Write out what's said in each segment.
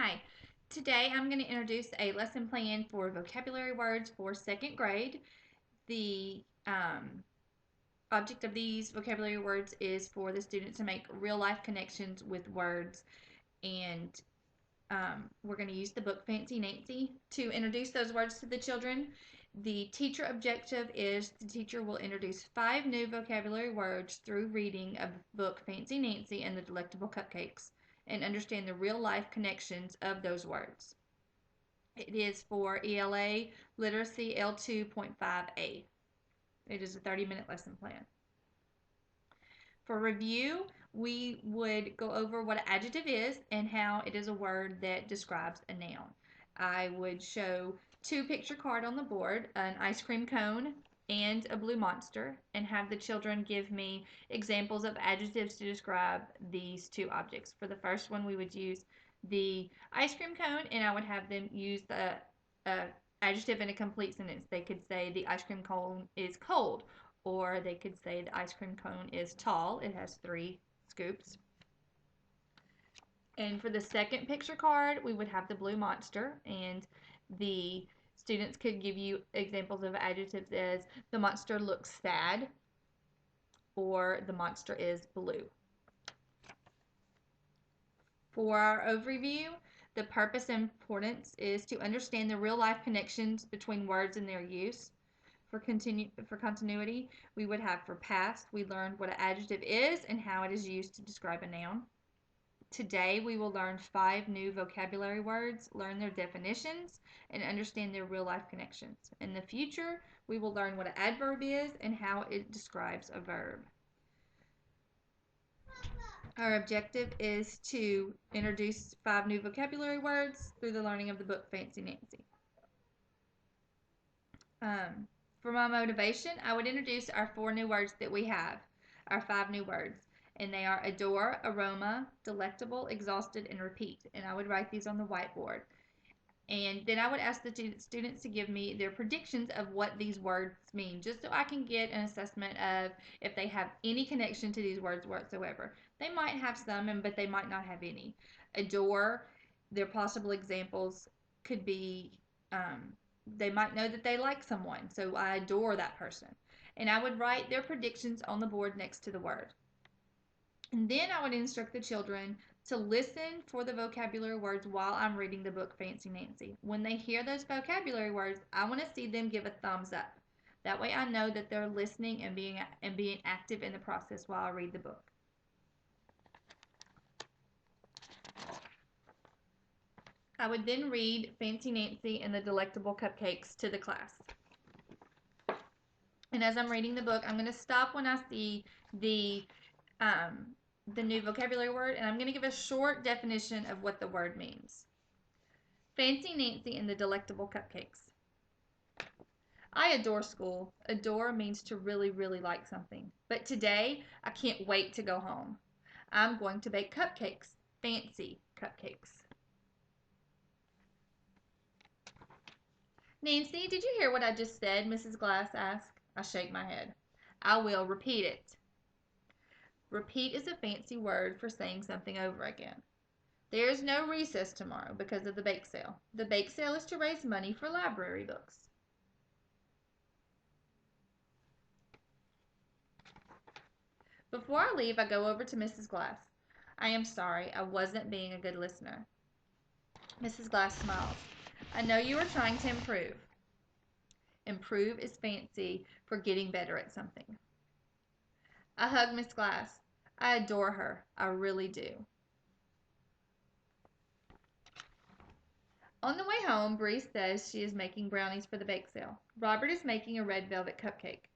Hi, today I'm going to introduce a lesson plan for vocabulary words for second grade. The object of these vocabulary words is for the students to make real life connections with words, and we're going to use the book Fancy Nancy to introduce those words to the children. The teacher objective is the teacher will introduce 5 new vocabulary words through reading of the book Fancy Nancy and the Delectable Cupcakes and understand the real life connections of those words. It is for ELA Literacy L2.5A. It is a 30-minute lesson plan. For review, we would go over what an adjective is and how it is a word that describes a noun. I would show 2 picture cards on the board, an ice cream cone and a blue monster, and have the children give me examples of adjectives to describe these 2 objects. For the first one, we would use the ice cream cone, and I would have them use the adjective in a complete sentence. They could say the ice cream cone is cold, or they could say the ice cream cone is tall. It has 3 scoops. And for the second picture card, we would have the blue monster, and the students could give you examples of adjectives as the monster looks sad, or the monster is blue. For our overview, the purpose and importance is to understand the real life connections between words and their use. For continuity, we would have for past, we learned what an adjective is and how it is used to describe a noun. Today, we will learn 5 new vocabulary words, learn their definitions, and understand their real life connections. In the future, we will learn what an adverb is and how it describes a verb. Our objective is to introduce 5 new vocabulary words through the learning of the book Fancy Nancy. For my motivation, I would introduce our 4 new words that we have, our 5 new words, and they are adore, aroma, delectable, exhausted, and repeat. And I would write these on the whiteboard. And then I would ask the students to give me their predictions of what these words mean, just so I can get an assessment of if they have any connection to these words whatsoever. They might have some, but they might not have any. Adore, their possible examples could be they might know that they like someone, so I adore that person. And I would write their predictions on the board next to the word. And then I would instruct the children to listen for the vocabulary words while I'm reading the book Fancy Nancy. When they hear those vocabulary words, I want to see them give a thumbs up. That way I know that they're listening and being active in the process while I read the book. I would then read Fancy Nancy and the Delectable Cupcakes to the class. And as I'm reading the book, I'm going to stop when I see the new vocabulary word, and I'm going to give a short definition of what the word means. Fancy Nancy and the Delectable Cupcakes. I adore school. Adore means to really, really like something. But today, I can't wait to go home. I'm going to bake cupcakes. Fancy cupcakes. Nancy, did you hear what I just said? Mrs. Glass asked. I shake my head. I will repeat it. Repeat is a fancy word for saying something over again. There is no recess tomorrow because of the bake sale. The bake sale is to raise money for library books. Before I leave, I go over to Mrs. Glass. I am sorry, I wasn't being a good listener. Mrs. Glass smiles. I know you are trying to improve. Improve is fancy for getting better at something. I hug Miss Glass. I adore her. I really do. On the way home, Bree says she is making brownies for the bake sale. Robert is making a red velvet cupcake.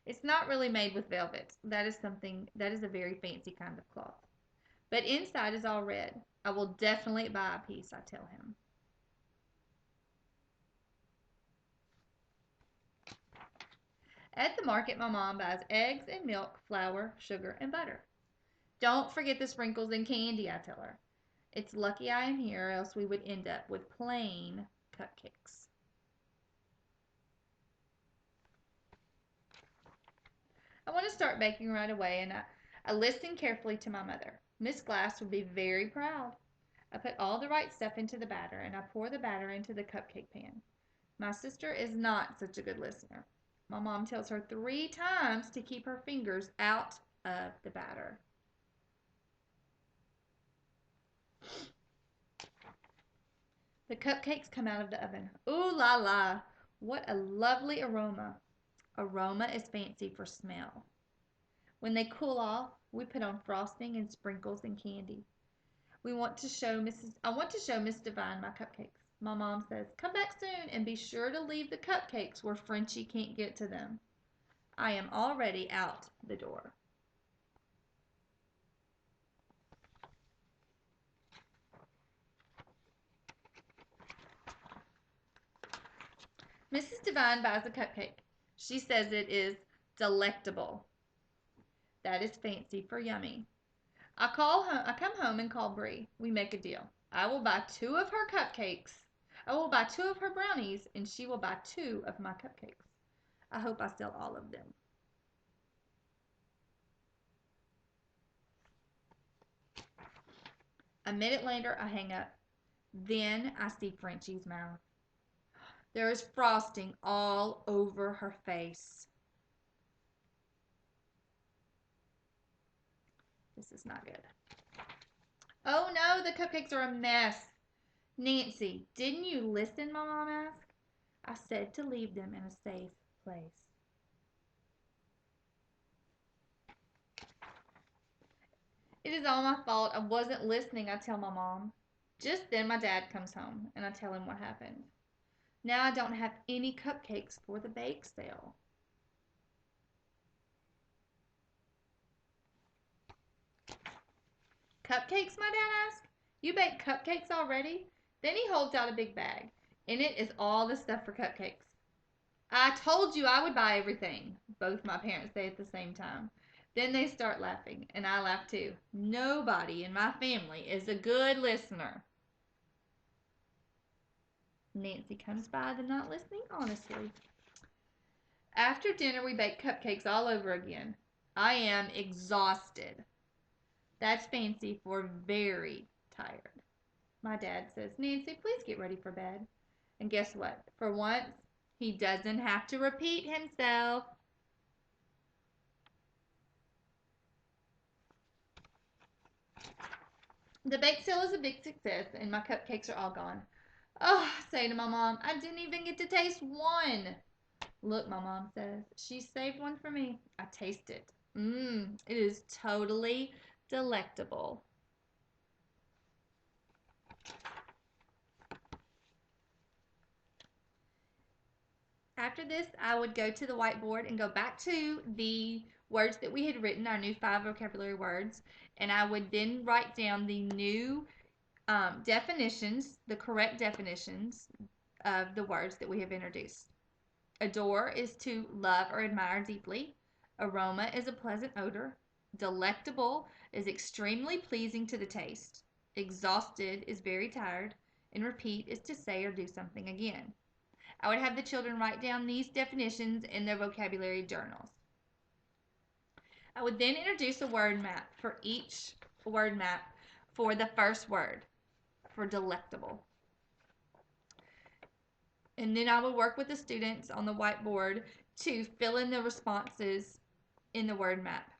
It's not really made with velvet. That is a very fancy kind of cloth. But inside is all red. I will definitely buy a piece, I tell him. At the market, my mom buys eggs and milk, flour, sugar, and butter. Don't forget the sprinkles and candy, I tell her. It's lucky I am here, or else we would end up with plain cupcakes. I want to start baking right away, and I listen carefully to my mother. Miss Glass would be very proud. I put all the right stuff into the batter, and I pour the batter into the cupcake pan. My sister is not such a good listener. My mom tells her 3 times to keep her fingers out of the batter. The cupcakes come out of the oven. Ooh la la! What a lovely aroma. Aroma is fancy for smell. When they cool off, we put on frosting and sprinkles and candy. I want to show Miss Divine my cupcakes. My mom says, "Come back soon and be sure to leave the cupcakes where Frenchie can't get to them." I am already out the door. Mrs. Divine buys a cupcake. She says it is delectable. That is fancy for yummy. I come home and call Bree. We make a deal. I will buy 2 of her cupcakes. I will buy 2 of her brownies, and she will buy 2 of my cupcakes. I hope I sell all of them. A minute later, I hang up. Then I see Frenchie's mouth. There is frosting all over her face. This is not good. Oh no, the cupcakes are a mess. Nancy, didn't you listen, my mom asked. I said to leave them in a safe place. It is all my fault. I wasn't listening, I tell my mom. Just then my dad comes home, and I tell him what happened. Now I don't have any cupcakes for the bake sale. Cupcakes, my dad asks. You baked cupcakes already? Then he holds out a big bag. In it is all the stuff for cupcakes. I told you I would buy everything, both my parents say at the same time. Then they start laughing, and I laugh too. Nobody in my family is a good listener. Nancy comes by the not listening honestly. After dinner, we bake cupcakes all over again. I am exhausted. That's fancy for very tired. My dad says, Nancy, please get ready for bed. And guess what? For once, he doesn't have to repeat himself. The bake sale is a big success, and my cupcakes are all gone. Oh, I say to my mom, I didn't even get to taste one. Look, my mom says, she saved one for me. I taste it. It is totally delectable. After this, I would go to the whiteboard and go back to the words that we had written, our new 5 vocabulary words, and I would then write down the new definitions, the correct definitions of the words that we have introduced. Adore is to love or admire deeply. Aroma is a pleasant odor. Delectable is extremely pleasing to the taste. Exhausted is very tired. And repeat is to say or do something again. I would have the children write down these definitions in their vocabulary journals. I would then introduce a word map for each word map for the first word, for delectable. And then I would work with the students on the whiteboard to fill in the responses in the word map.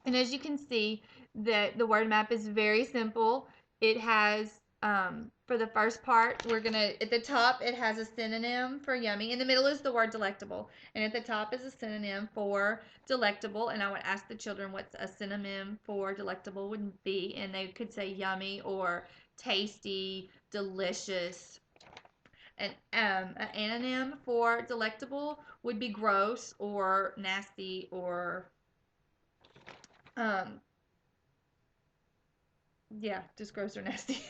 And as you can see, the word map is very simple. It has, for the first part, at the top, it has a synonym for yummy. In the middle is the word delectable. And at the top is a synonym for delectable. And I would ask the children what a synonym for delectable would be. And they could say yummy or tasty, delicious. An anonym for delectable would be gross or nasty or yeah, just gross or nasty.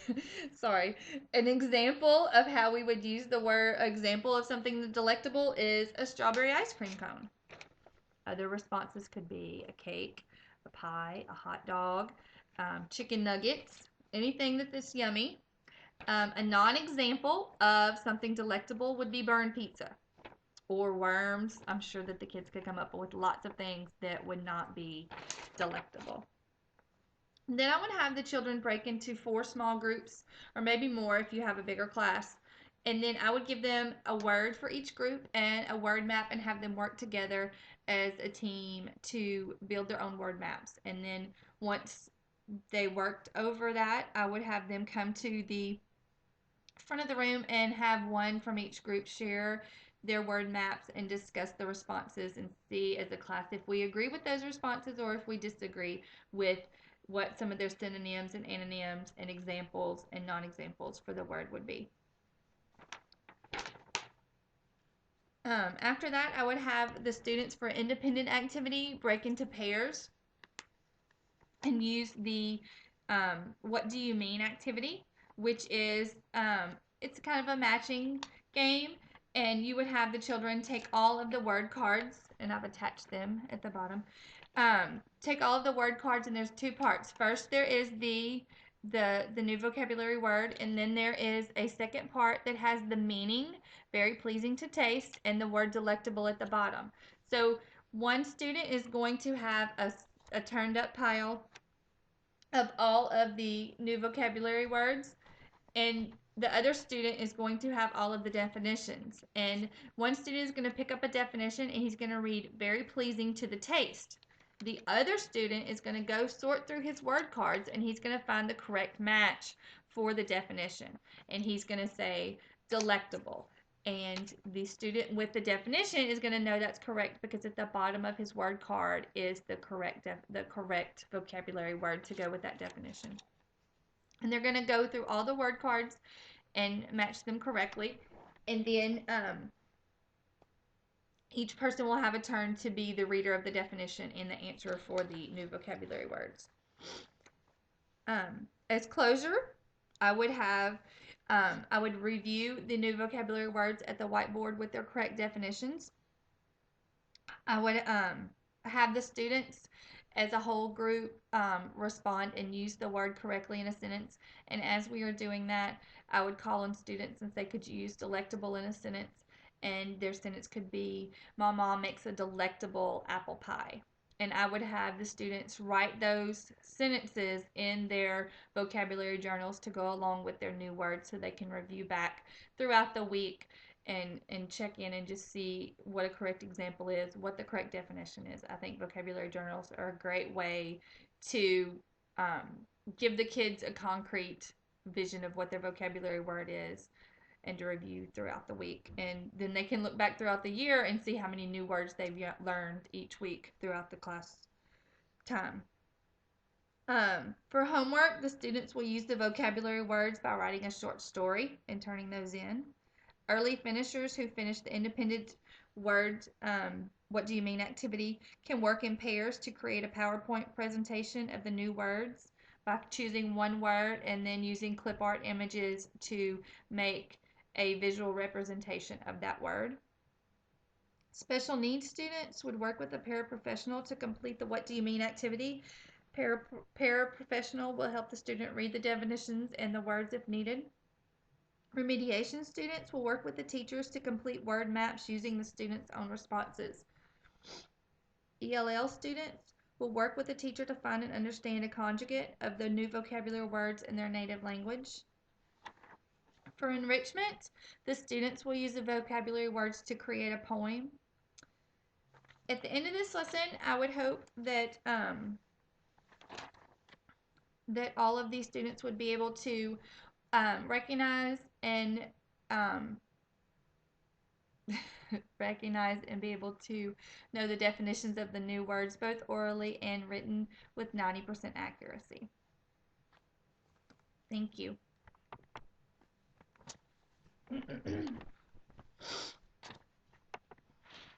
Sorry. An example of how we would use the word example of something delectable is a strawberry ice cream cone. Other responses could be a cake, a pie, a hot dog, chicken nuggets, anything that's yummy. A non-example of something delectable would be burned pizza or worms. I'm sure that the kids could come up with lots of things that would not be delectable. Then I would have the children break into 4 small groups, or maybe more if you have a bigger class. And then I would give them a word for each group and a word map and have them work together as a team to build their own word maps. And then once they worked over that, I would have them come to the front of the room and have one from each group share their word maps and discuss the responses and see as a class if we agree with those responses or if we disagree with what some of their synonyms and antonyms and examples and non-examples for the word would be. After that, I would have the students for independent activity break into pairs and use the what do you mean activity, which is it's kind of a matching game, and you would have the children take all of the word cards, and I've attached them at the bottom. Take all of the word cards, and there's 2 parts. First, there is the new vocabulary word, and then there is a second part that has the meaning, very pleasing to taste, and the word delectable at the bottom. So one student is going to have a turned up pile of all of the new vocabulary words, and the other student is going to have all of the definitions. And one student is going to pick up a definition and he's going to read very pleasing to the taste. The other student is going to go sort through his word cards and he's going to find the correct match for the definition. And he's going to say delectable. And the student with the definition is going to know that's correct because at the bottom of his word card is the correct vocabulary word to go with that definition. And they're going to go through all the word cards and match them correctly. And then each person will have a turn to be the reader of the definition and the answer for the new vocabulary words. As closure, I would have I would review the new vocabulary words at the whiteboard with their correct definitions. I would have the students as a whole group respond and use the word correctly in a sentence. And as we are doing that, I would call on students and say, could you use delectable in a sentence? And their sentence could be, my mom makes a delectable apple pie. And I would have the students write those sentences in their vocabulary journals to go along with their new words so they can review back throughout the week and check in and just see what a correct example is, what the correct definition is. I think vocabulary journals are a great way to give the kids a concrete vision of what their vocabulary word is and to review throughout the week. And then they can look back throughout the year and see how many new words they've learned each week throughout the class time. For homework, the students will use the vocabulary words by writing a short story and turning those in. Early finishers who finish the independent word, what do you mean activity, can work in pairs to create a PowerPoint presentation of the new words by choosing one word and then using clip art images to make a visual representation of that word. Special needs students would work with a paraprofessional to complete the what do you mean activity. Paraprofessional will help the student read the definitions and the words if needed. Remediation students will work with the teachers to complete word maps using the students' own responses. ELL students will work with the teacher to find and understand a conjugate of the new vocabulary words in their native language. For enrichment, the students will use the vocabulary words to create a poem. At the end of this lesson, I would hope that that all of these students would be able to recognize and recognize and be able to know the definitions of the new words, both orally and written, with 90% accuracy. Thank you.